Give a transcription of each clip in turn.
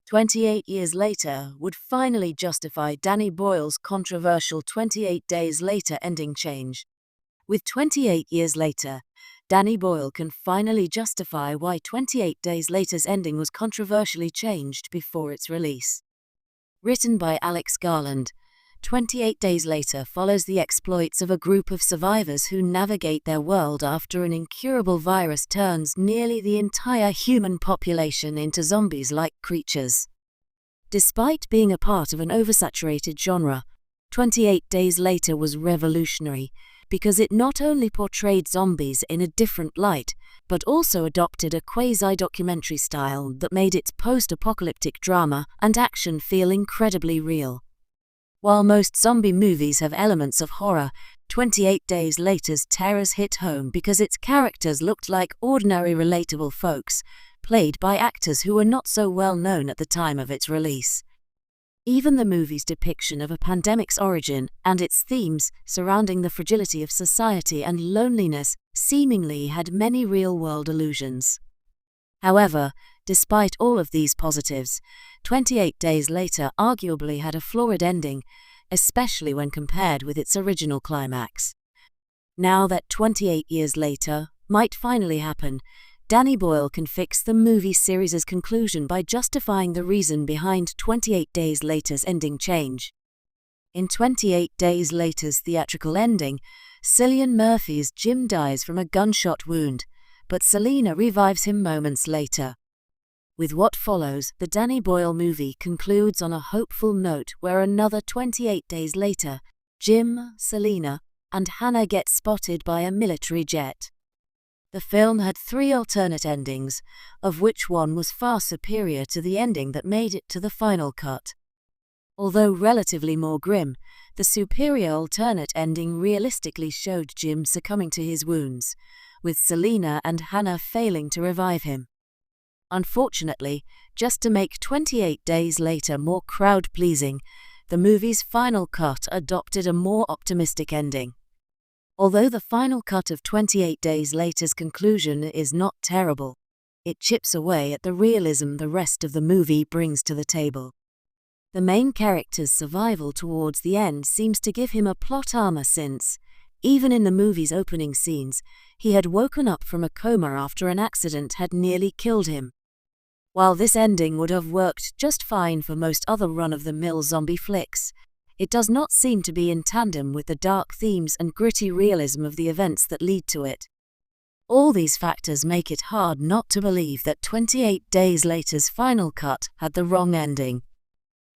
28 years later would finally justify Danny Boyle's controversial 28 Days Later ending change. With 28 years later, Danny Boyle can finally justify why 28 Days Later's ending was controversially changed before its release. Written by Alex Garland, 28 Days Later follows the exploits of a group of survivors who navigate their world after an incurable virus turns nearly the entire human population into zombies-like creatures. Despite being a part of an oversaturated genre, 28 Days Later was revolutionary because it not only portrayed zombies in a different light, but also adopted a quasi-documentary style that made its post-apocalyptic drama and action feel incredibly real. While most zombie movies have elements of horror, 28 Days Later's terrors hit home because its characters looked like ordinary relatable folks, played by actors who were not so well known at the time of its release. Even the movie's depiction of a pandemic's origin and its themes surrounding the fragility of society and loneliness seemingly had many real-world allusions. However, despite all of these positives, 28 Days Later arguably had a flawed ending, especially when compared with its original climax. Now that 28 years later might finally happen, Danny Boyle can fix the movie series' conclusion by justifying the reason behind 28 Days Later's ending change. In 28 Days Later's theatrical ending, Cillian Murphy's Jim dies from a gunshot wound, but Selena revives him moments later. With what follows, the Danny Boyle movie concludes on a hopeful note where another 28 days later, Jim, Selena, and Hannah get spotted by a military jet. The film had 3 alternate endings, of which one was far superior to the ending that made it to the final cut. Although relatively more grim, the superior alternate ending realistically showed Jim succumbing to his wounds, with Selena and Hannah failing to revive him. Unfortunately, just to make 28 Days Later more crowd-pleasing, the movie's final cut adopted a more optimistic ending. Although the final cut of 28 Days Later's conclusion is not terrible, it chips away at the realism the rest of the movie brings to the table. The main character's survival towards the end seems to give him a plot armor since, even in the movie's opening scenes, he had woken up from a coma after an accident had nearly killed him. While this ending would have worked just fine for most other run-of-the-mill zombie flicks, it does not seem to be in tandem with the dark themes and gritty realism of the events that lead to it. All these factors make it hard not to believe that 28 Days Later's final cut had the wrong ending.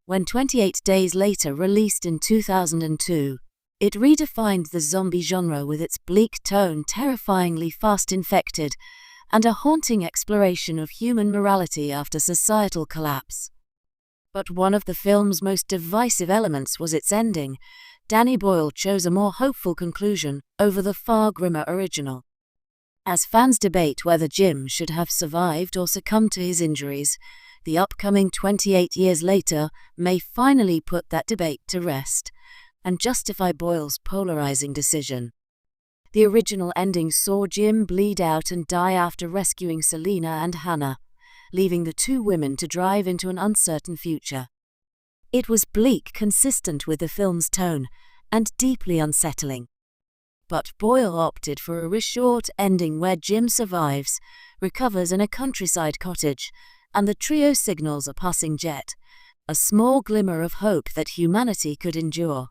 When 28 Days Later released in 2002, it redefined the zombie genre with its bleak tone, terrifyingly fast-infected, and a haunting exploration of human morality after societal collapse. But one of the film's most divisive elements was its ending. Danny Boyle chose a more hopeful conclusion over the far grimmer original. As fans debate whether Jim should have survived or succumbed to his injuries, the upcoming 28 Years Later may finally put that debate to rest and justify Boyle's polarizing decision. The original ending saw Jim bleed out and die after rescuing Selena and Hannah, leaving the 2 women to drive into an uncertain future. It was bleak, consistent with the film's tone, and deeply unsettling. But Boyle opted for a reassured ending where Jim survives, recovers in a countryside cottage, and the trio signals a passing jet, a small glimmer of hope that humanity could endure.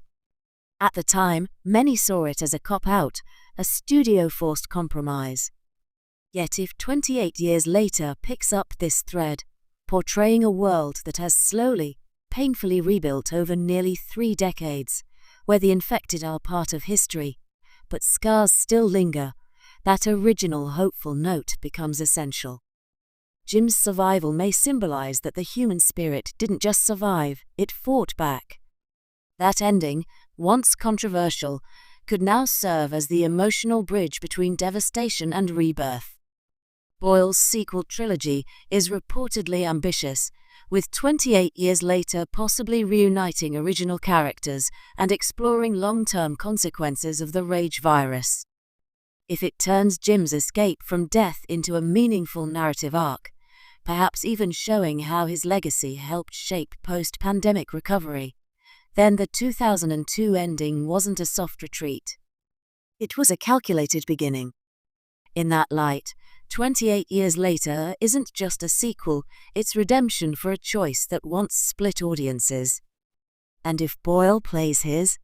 At the time, many saw it as a cop-out, a studio-forced compromise. Yet if 28 Years Later picks up this thread, portraying a world that has slowly, painfully rebuilt over nearly 3 decades, where the infected are part of history, but scars still linger, that original hopeful note becomes essential. Jim's survival may symbolize that the human spirit didn't just survive, it fought back. That ending, once controversial, could now serve as the emotional bridge between devastation and rebirth. Boyle's sequel trilogy is reportedly ambitious, with 28 Years Later possibly reuniting original characters and exploring long-term consequences of the rage virus. If it turns Jim's escape from death into a meaningful narrative arc, perhaps even showing how his legacy helped shape post-pandemic recovery. Then the 2002 ending wasn't a soft retreat. It was a calculated beginning. In that light, 28 years later isn't just a sequel, it's redemption for a choice that once split audiences. And if Boyle plays his